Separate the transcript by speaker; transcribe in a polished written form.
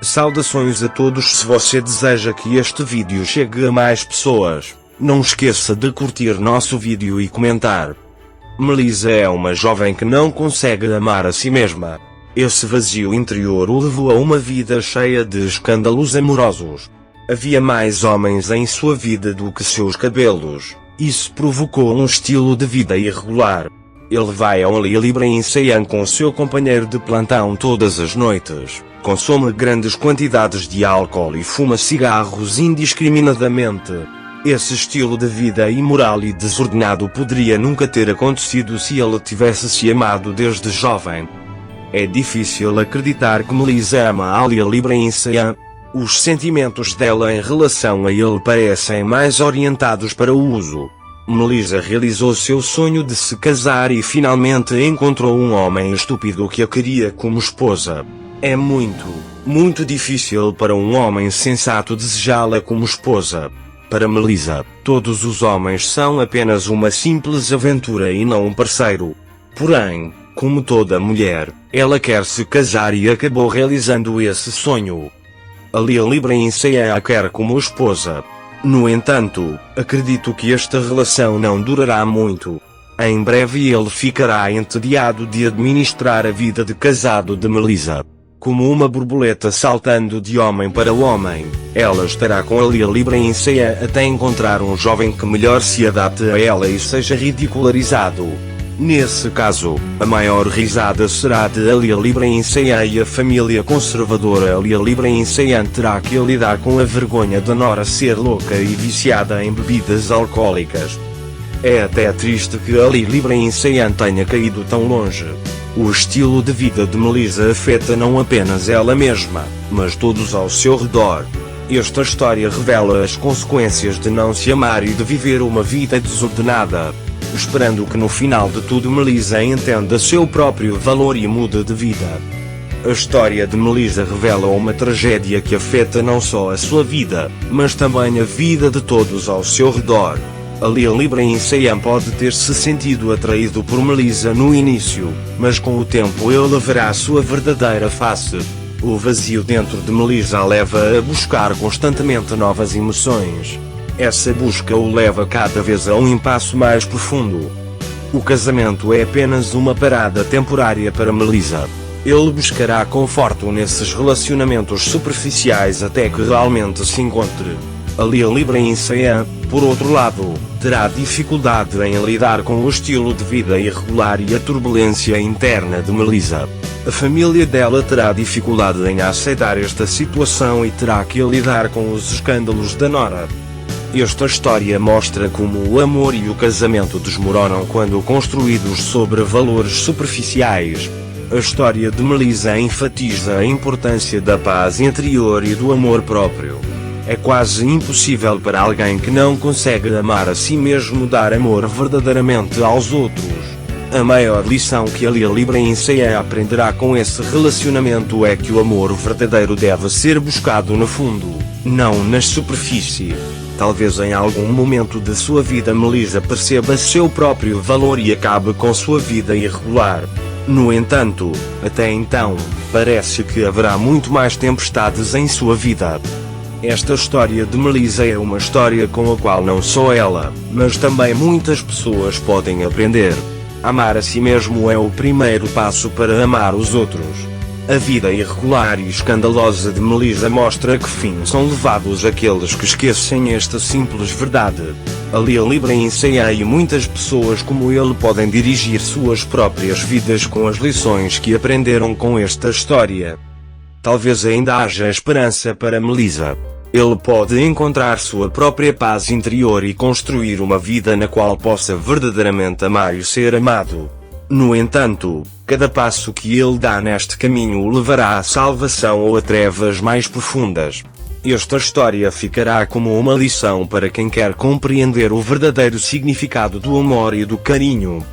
Speaker 1: Saudações a todos. Se você deseja que este vídeo chegue a mais pessoas, não esqueça de curtir nosso vídeo e comentar. Melissa é uma jovem que não consegue amar a si mesma. Esse vazio interior o levou a uma vida cheia de escândalos amorosos. Havia mais homens em sua vida do que seus cabelos. Isso provocou um estilo de vida irregular. Ele vai a um libre em Siam com seu companheiro de plantão todas as noites, consome grandes quantidades de álcool e fuma cigarros indiscriminadamente. Esse estilo de vida imoral e desordenado poderia nunca ter acontecido se ele tivesse se amado desde jovem. É difícil acreditar que Melissa ama a libre em Siam. Os sentimentos dela em relação a ele parecem mais orientados para o uso. Melissa realizou seu sonho de se casar e finalmente encontrou um homem estúpido que a queria como esposa. É muito difícil para um homem sensato desejá-la como esposa. Para Melissa, todos os homens são apenas uma simples aventura e não um parceiro. Porém, como toda mulher, ela quer se casar e acabou realizando esse sonho. A libre em Siam a quer como esposa. No entanto, acredito que esta relação não durará muito. Em breve ele ficará entediado de administrar a vida de casado de Melissa. Como uma borboleta saltando de homem para homem, ela estará com a libre em Siam até encontrar um jovem que melhor se adapte a ela e seja ridicularizado. Nesse caso, a maior risada será de Alia libre em Siam e a família conservadora Alia libre em Siam terá que lidar com a vergonha da nora ser louca e viciada em bebidas alcoólicas. É até triste que Alia libre em Siam tenha caído tão longe. O estilo de vida de Melissa afeta não apenas ela mesma, mas todos ao seu redor. Esta história revela as consequências de não se amar e de viver uma vida desordenada. Esperando que no final de tudo Melissa entenda seu próprio valor e mude de vida. A história de Melissa revela uma tragédia que afeta não só a sua vida, mas também a vida de todos ao seu redor. Alia libre em Siam pode ter se sentido atraído por Melissa no início, mas com o tempo ele verá sua verdadeira face. O vazio dentro de Melissa leva a buscar constantemente novas emoções. Essa busca o leva cada vez a um impasse mais profundo. O casamento é apenas uma parada temporária para Melissa. Ele buscará conforto nesses relacionamentos superficiais até que realmente se encontre. Alia libre em Siam, por outro lado, terá dificuldade em lidar com o estilo de vida irregular e a turbulência interna de Melissa. A família dela terá dificuldade em aceitar esta situação e terá que lidar com os escândalos da nora. Esta história mostra como o amor e o casamento desmoronam quando construídos sobre valores superficiais. A história de Melissa enfatiza a importância da paz interior e do amor próprio. É quase impossível para alguém que não consegue amar a si mesmo dar amor verdadeiramente aos outros. A maior lição que Alia libre em Siam aprenderá com esse relacionamento é que o amor verdadeiro deve ser buscado no fundo, não na superfície. Talvez em algum momento de sua vida Melissa perceba seu próprio valor e acabe com sua vida irregular. No entanto, até então, parece que haverá muito mais tempestades em sua vida. Esta história de Melissa é uma história com a qual não só ela, mas também muitas pessoas podem aprender. Amar a si mesmo é o primeiro passo para amar os outros. A vida irregular e escandalosa de Melissa mostra que fim são levados aqueles que esquecem esta simples verdade. Alia libre em Siam e muitas pessoas como ele podem dirigir suas próprias vidas com as lições que aprenderam com esta história. Talvez ainda haja esperança para Melissa. Ele pode encontrar sua própria paz interior e construir uma vida na qual possa verdadeiramente amar e ser amado. No entanto, cada passo que ele dá neste caminho o levará à salvação ou a trevas mais profundas. Esta história ficará como uma lição para quem quer compreender o verdadeiro significado do amor e do carinho.